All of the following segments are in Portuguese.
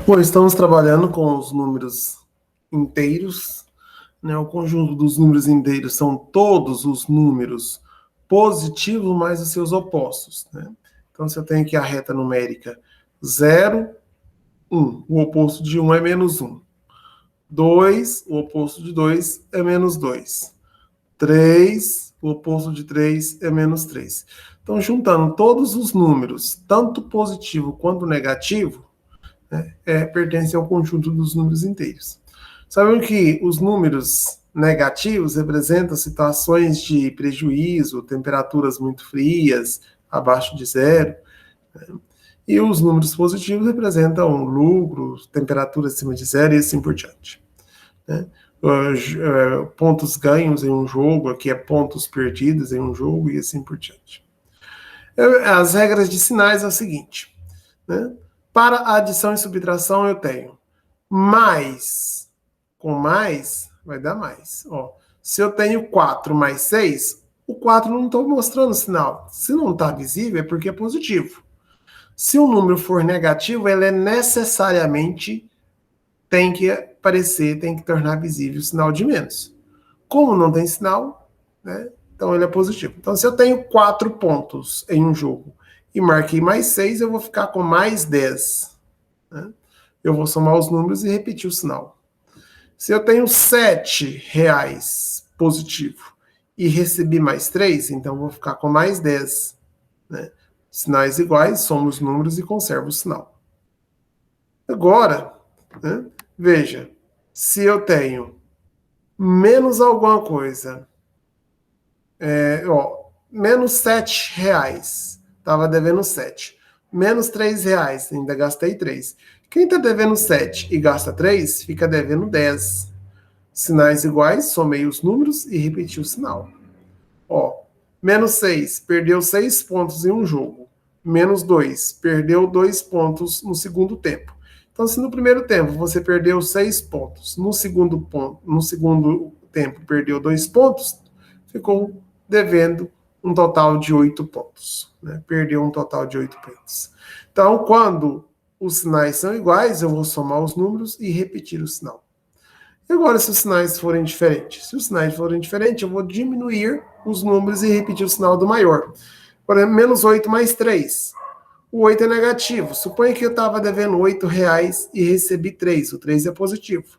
Bom, estamos trabalhando com os números inteiros, né? O conjunto dos números inteiros são todos os números positivos mais os seus opostos, né? Então, se eu tenho aqui a reta numérica 0, 1, o oposto de 1 é menos 1. 2, o oposto de 2 é menos 2. 3, o oposto de 3 é menos 3. Então, juntando todos os números, tanto positivo quanto negativo, pertence ao conjunto dos números inteiros. Sabemos que os números negativos representam situações de prejuízo, temperaturas muito frias, abaixo de zero, né? E os números positivos representam lucro, temperatura acima de zero e assim por diante, né? Pontos ganhos em um jogo, aqui é pontos perdidos em um jogo e assim por diante. As regras de sinais é o seguinte, né? Para a adição e subtração eu tenho mais, com mais, vai dar mais. Ó, se eu tenho 4 mais 6, o 4 não estou mostrando sinal. Se não está visível, é porque é positivo. Se o número for negativo, ele necessariamente tem que aparecer, tem que tornar visível o sinal de menos. Como não tem sinal, né, então ele é positivo. Então, se eu tenho 4 pontos em um jogo e marquei mais 6, eu vou ficar com mais 10. Né? Eu vou somar os números e repetir o sinal. Se eu tenho 7 reais positivo e recebi mais 3, então eu vou ficar com mais 10. Né? Sinais iguais, somo os números e conservo o sinal. Agora, né, veja, se eu tenho menos alguma coisa, menos 7 reais, estava devendo 7. Menos 3 reais, ainda gastei 3. Quem está devendo 7 e gasta 3, fica devendo 10. Sinais iguais, somei os números e repeti o sinal. Ó, menos 6, perdeu 6 pontos em um jogo. Menos 2, perdeu 2 pontos no segundo tempo. Então, se no primeiro tempo você perdeu 6 pontos, no segundo tempo perdeu 2 pontos, ficou devendo um total de 8 pontos. Né? Perdeu um total de 8 pontos. Então, quando os sinais são iguais, eu vou somar os números e repetir o sinal. E agora, se os sinais forem diferentes? Se os sinais forem diferentes, eu vou diminuir os números e repetir o sinal do maior. Por exemplo, menos 8 mais 3. O 8 é negativo. Suponha que eu estava devendo 8 reais e recebi 3. O 3 é positivo.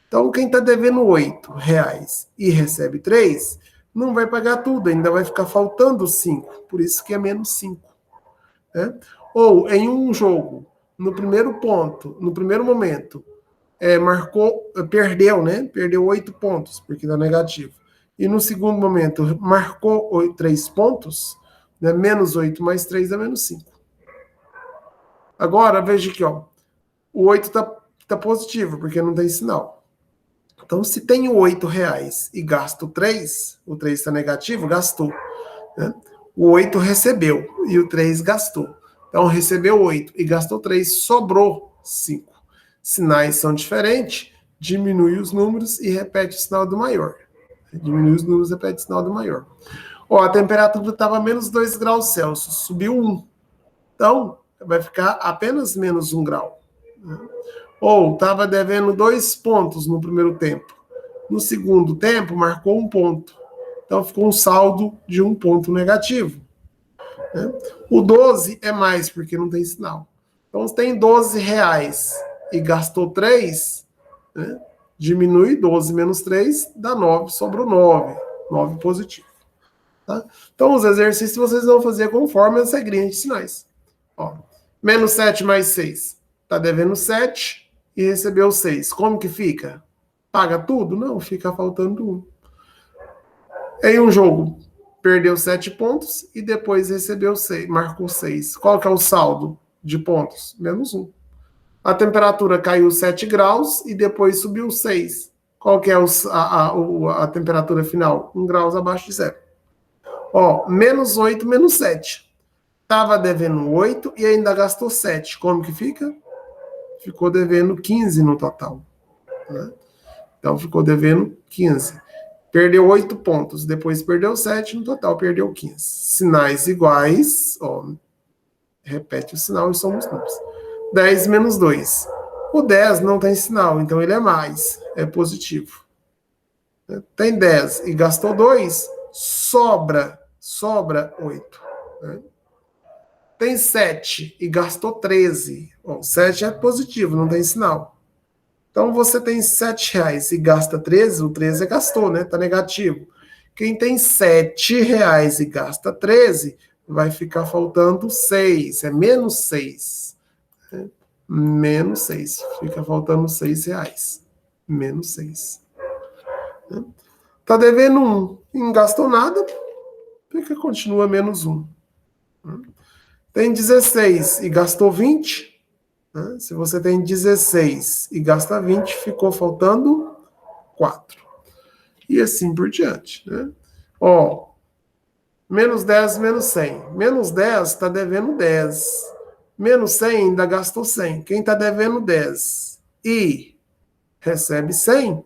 Então, quem está devendo 8 reais e recebe 3, não vai pagar tudo, ainda vai ficar faltando 5. Por isso que é menos 5. Né? Ou, em um jogo, no primeiro momento, perdeu, né? Perdeu 8 pontos, porque dá negativo. E no segundo momento, marcou 3 pontos, né? Menos 8 mais 3 é menos 5. Agora, veja aqui, ó. O 8 tá positivo, porque não tem sinal. Então, se tenho 8 reais e gasto 3, o 3 está negativo, gastou. Né? O 8 recebeu e o 3 gastou. Então, recebeu 8 e gastou 3, sobrou 5. Sinais são diferentes, diminui os números e repete o sinal do maior. Diminui os números e repete o sinal do maior. Ó, a temperatura estava menos 2 graus Celsius, subiu 1. Então, vai ficar apenas menos 1 grau. Ou estava devendo 2 pontos no primeiro tempo. No segundo tempo, marcou 1 ponto. Então, ficou um saldo de 1 ponto negativo. Né? O 12 é mais, porque não tem sinal. Então, se tem 12 reais e gastou 3, né? Diminui 12 menos 3, dá 9, sobrou 9. 9 positivo. Tá? Então, os exercícios vocês vão fazer conforme as regrinhas de sinais. Ó, menos 7 mais 6. Está devendo 7 e recebeu 6. Como que fica? Paga tudo? Não, fica faltando 1. Em um jogo, perdeu 7 pontos e depois recebeu 6, marcou 6. Qual que é o saldo de pontos? Menos 1. A temperatura caiu 7 graus e depois subiu 6. Qual que é a temperatura final? 1 graus abaixo de zero. Ó, menos 8, menos 7. Estava devendo 8 e ainda gastou 7. Como que fica? Ficou devendo 15 no total. Né? Então, ficou devendo 15. Perdeu 8 pontos, depois perdeu 7, no total perdeu 15. Sinais iguais, ó, repete o sinal e soma os números. 10 menos 2. O 10 não tem sinal, então ele é mais, é positivo. Tem 10 e gastou 2, sobra 8. Né? Tem 7 e gastou 13. Bom, 7 é positivo, não tem sinal. Então você tem R$7 e gasta 13, o 13 gastou, né? Tá negativo. Quem tem R$7 e gasta 13, vai ficar faltando 6, é menos 6. Né? Menos 6, fica faltando R$6. Menos 6. Né? Tá devendo 1 e não gastou nada, fica, continua menos 1. Tem 16 e gastou 20. Né? Se você tem 16 e gasta 20, ficou faltando 4. E assim por diante. Né? Ó, menos 10, menos 100. Menos 10 está devendo 10. Menos 100 ainda gastou 100. Quem está devendo 10 e recebe 100,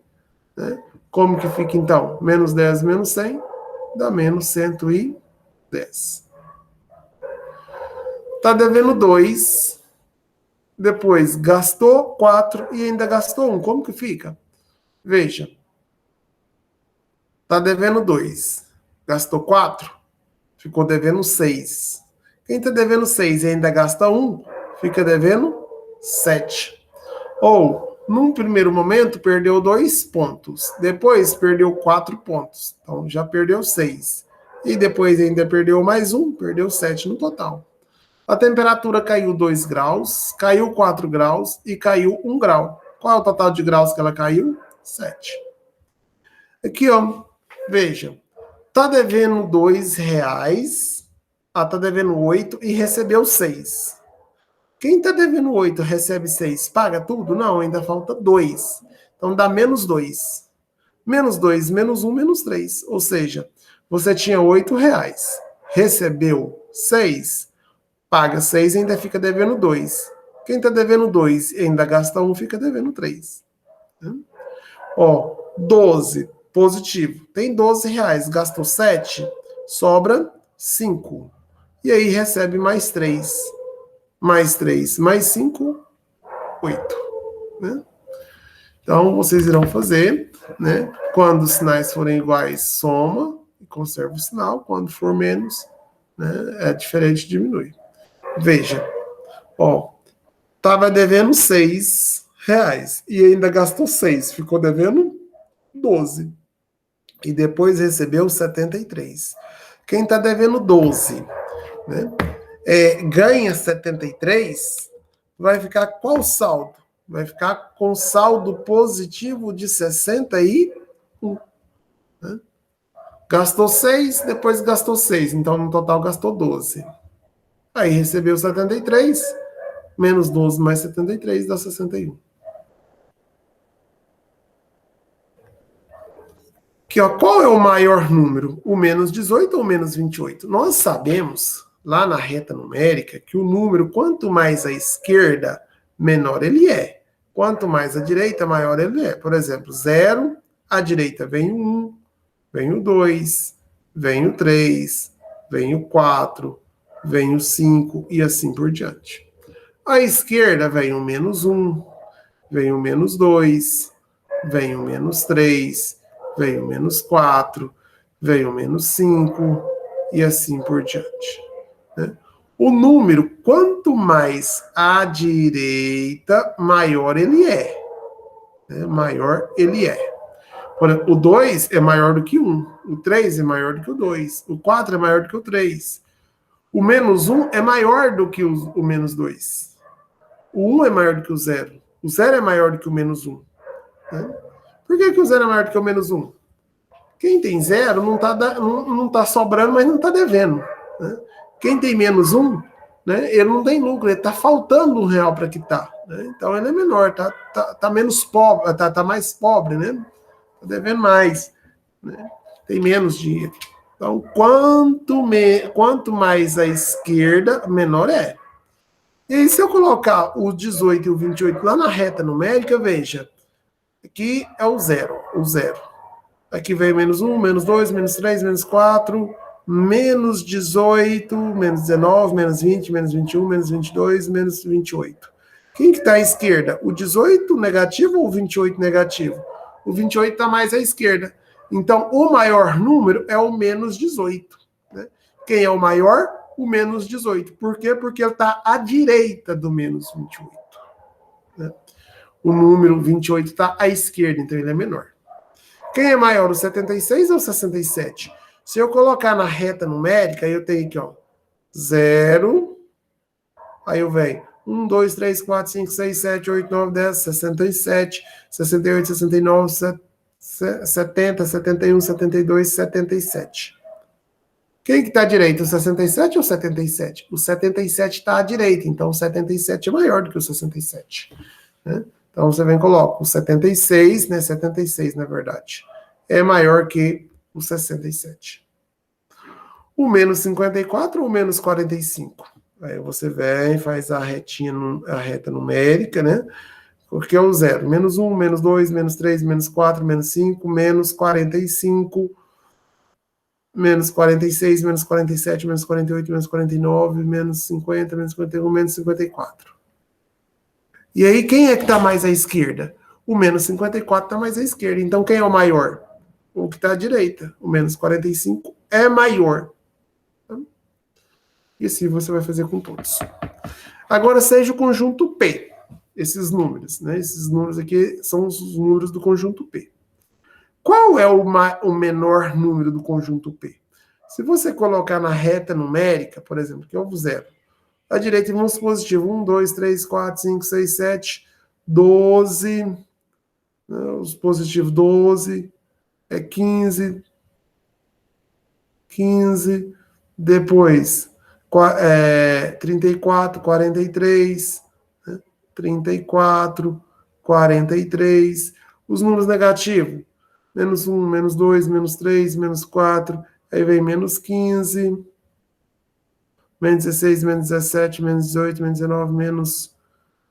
né? Como que fica então? Menos 10 menos 100 dá menos 110. Está devendo 2. Depois gastou 4 e ainda gastou 1. Como que fica? Veja. Está devendo 2. Gastou 4. Ficou devendo 6. Quem está devendo 6 e ainda gasta 1, fica devendo 7. Ou, num primeiro momento, perdeu 2 pontos. Depois, perdeu 4 pontos. Então, já perdeu 6. E depois ainda perdeu mais 1, perdeu 7 no total. A temperatura caiu 2 graus, caiu 4 graus e caiu 1 grau. Qual é o total de graus que ela caiu? 7. Aqui, ó, veja. Tá devendo R$2, tá devendo 8 e recebeu 6. Quem tá devendo 8 recebe 6, paga tudo? Não, ainda falta 2. Então dá menos 2. Menos 2, menos 1, menos 3. Ou seja, você tinha R$8, recebeu 6, paga 6 e ainda fica devendo 2. Quem tá devendo 2 e ainda gasta 1, fica devendo 3. Ó, 12. Positivo. Tem R$12, gastou 7, sobra 5. E aí recebe mais 3. Mais 3, mais 5, 8. Né? Então, vocês irão fazer, né? Quando os sinais forem iguais, soma e conserva o sinal. Quando for menos, né, é diferente, diminui. Veja, ó, tava devendo R$6 e ainda gastou 6, ficou devendo 12. E depois recebeu 73. Quem está devendo 12, né, ganha 73, vai ficar qual saldo? Vai ficar com saldo positivo de 61. Né? Gastou 6, depois gastou 6. Então, no total, gastou 12. Aí recebeu 73, menos 12 mais 73 dá 61. Aqui, ó, qual é o maior número? O menos 18 ou o menos 28? Nós sabemos, lá na reta numérica, que o número, quanto mais à esquerda, menor ele é. Quanto mais à direita, maior ele é. Por exemplo, 0, à direita vem o 1, vem o 2, vem o 3, vem o 4, vem o 5 e assim por diante. À esquerda vem o menos 1, vem o menos 2, vem o menos 3, vem o menos 4, vem o menos 5 e assim por diante. Né? O número, quanto mais à direita, maior ele é. Né? Maior ele é. Por exemplo, o 2 é maior do que 1, o 3 é maior do que o 2, o 4 é maior do que o 3. O menos 1 é maior do que o menos 2. O 1 é maior do que o 0. O 0 é maior do que o menos 1. Né? Por que o 0 é maior do que o menos 1? Quem tem 0 não tá sobrando, mas não está devendo. Né? Quem tem menos 1, né, ele não tem lucro, ele está faltando R$1 para quitar. Né? Então ele é menor, tá menos pobre, tá mais pobre, né? Está devendo mais. Né? Tem menos dinheiro. Então, quanto mais à esquerda, menor é. E aí, se eu colocar o 18 e o 28 lá na reta numérica, veja, aqui é o 0. Aqui vem menos 1, menos 2, menos 3, menos 4, menos 18, menos 19, menos 20, menos 21, menos 22, menos 28. Quem que está à esquerda? O 18 negativo ou o 28 negativo? O 28 está mais à esquerda. Então, o maior número é o menos 18. Né? Quem é o maior? O menos 18. Por quê? Porque ele está à direita do menos 28. Né? O número 28 está à esquerda, então ele é menor. Quem é maior, o 76 ou o 67? Se eu colocar na reta numérica, eu tenho aqui, ó, 0, aí eu venho 1, 2, 3, 4, 5, 6, 7, 8, 9, 10, 67, 68, 69, 70, 71, 72, 77. Quem que está à direita, o 67 ou o 77? O 77 está à direita, então o 77 é maior do que o 67. Né? Então você vem e coloca o 76, né? 76, na verdade, é maior que o 67. O menos 54 ou o menos 45? Aí você vem, faz a reta numérica, né? Porque é o 0. Menos 1, menos 2, menos 3, menos 4, menos 5, menos 45, menos 46, menos 47, menos 48, menos 49, menos 50, menos 51, menos 54. E aí, quem é que está mais à esquerda? O menos 54 está mais à esquerda. Então, quem é o maior? O que está à direita. O menos 45 é maior. E assim você vai fazer com todos. Agora, seja o conjunto P. Esses números, né? Esses números aqui são os números do conjunto P. Qual é o menor número do conjunto P? Se você colocar na reta numérica, por exemplo, que é o 0, à direita vamos positivo 1, 2, 3, 4, 5, 6, 7, 12, né? Os positivos 12, é 15, 15, depois 34, 43, né? 34, 43, os números negativos, menos 1, menos 2, menos 3, menos 4, aí vem menos 15, menos 16, menos 17, menos 18, menos 19, menos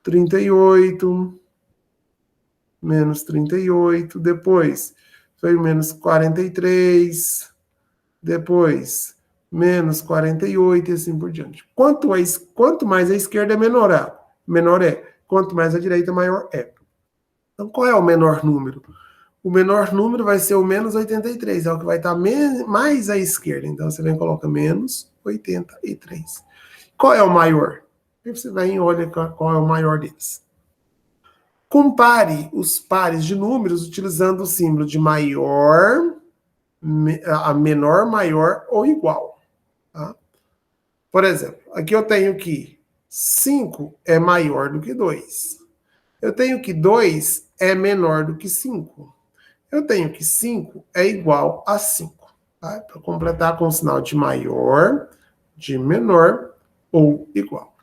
38, menos 38, depois veio menos 43, depois menos 48 e assim por diante. Quanto mais a esquerda, menor é. Quanto mais a direita, maior é. Então, qual é o menor número? O menor número vai ser o menos 83, é o que vai estar mais à esquerda. Então, você vem e coloca menos 83. Qual é o maior? Aí você vem e olha qual é o maior deles. Compare os pares de números utilizando o símbolo de maior, a menor, maior ou igual. Tá? Por exemplo, aqui eu tenho que 5 é maior do que 2. Eu tenho que 2 é menor do que 5. Eu tenho que 5 é igual a 5. Tá? Para completar com o sinal de maior, de menor ou igual.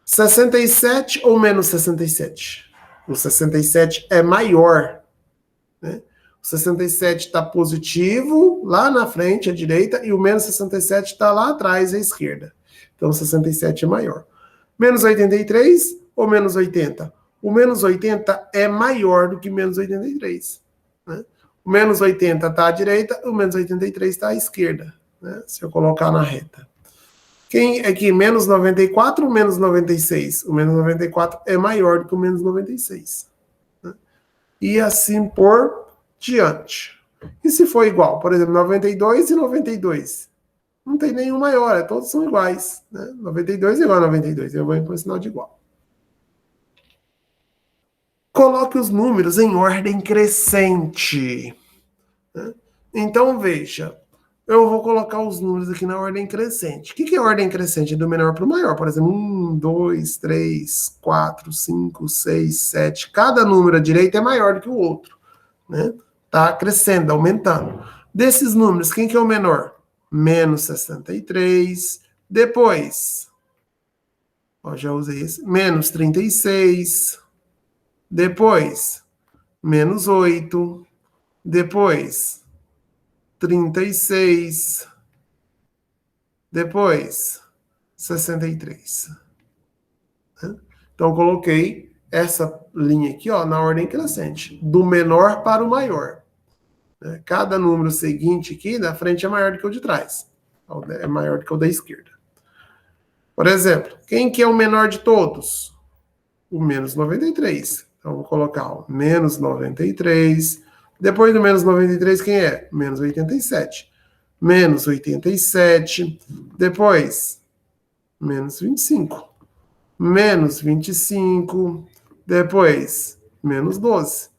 67 ou menos 67? O 67 é maior. Né? O 67 está positivo lá na frente, à direita, e o menos 67 está lá atrás, à esquerda. Então, o 67 é maior. Menos 83 ou menos 80? O menos 80 é maior do que menos 83. Né? O menos 80 está à direita, o menos 83 está à esquerda. Né? Se eu colocar na reta. Quem aqui, menos 94 ou menos 96? O menos 94 é maior do que o menos 96. Né? E assim por diante. E se for igual? Por exemplo, 92 e 92. Não tem nenhum maior, todos são iguais. Né? 92 é igual a 92. Eu vou impor o sinal de igual. Coloque os números em ordem crescente. Né? Então, veja. Eu vou colocar os números aqui na ordem crescente. O que é ordem crescente? Do menor para o maior. Por exemplo, 1, 2, 3, 4, 5, 6, 7. Cada número à direita é maior do que o outro. Né? Tá crescendo, aumentando. Desses números, quem que é o menor? Menos 63. Depois, ó, já usei esse. Menos 36. Depois, menos 8. Depois, 36. Depois, 63. Então, coloquei essa linha aqui, ó, na ordem crescente, do menor para o maior. Cada número seguinte aqui, da frente é maior do que o de trás. É maior do que o da esquerda. Por exemplo, quem que é o menor de todos? o menos 93. Então, vou colocar o menos 93. Depois do menos 93, quem é? Menos 87. Menos 87. Depois, menos 25. Menos 25. Depois, menos 12.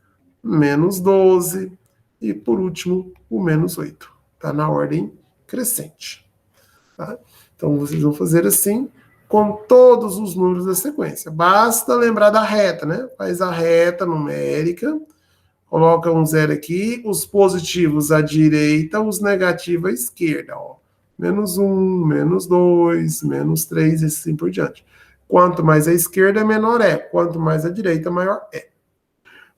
Menos 12. E, por último, o menos 8. Está na ordem crescente. Tá? Então, vocês vão fazer assim com todos os números da sequência. Basta lembrar da reta, né? Faz a reta numérica, coloca um zero aqui, os positivos à direita, os negativos à esquerda. Ó. Menos 1, menos 2, menos 3 e assim por diante. Quanto mais à esquerda, menor é. Quanto mais à direita, maior é.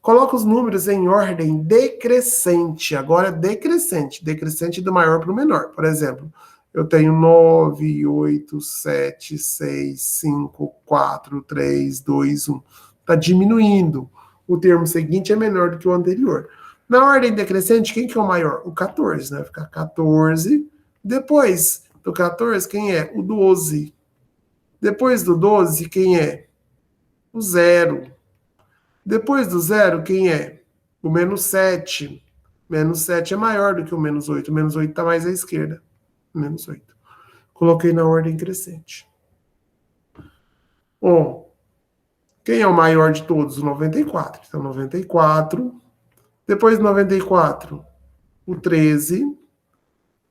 Coloca os números em ordem decrescente. Agora, decrescente. Decrescente do maior para o menor. Por exemplo, eu tenho 9, 8, 7, 6, 5, 4, 3, 2, 1. Está diminuindo. O termo seguinte é menor do que o anterior. Na ordem decrescente, quem que é o maior? O 14, né? Vai ficar 14. Depois do 14, quem é? O 12. Depois do 12, quem é? O 0. Depois do 0, quem é? O menos 7. Menos 7 é maior do que o menos 8. O menos 8 está mais à esquerda. Menos 8. Coloquei na ordem crescente. Bom, quem é o maior de todos? O 94. Então, 94. Depois do 94, o 13.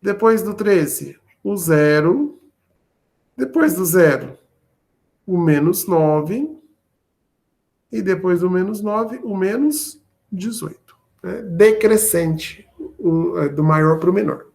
Depois do 13, o 0. Depois do 0, o menos 9. E depois do menos 9, o menos 18. Decrescente, do maior para o menor.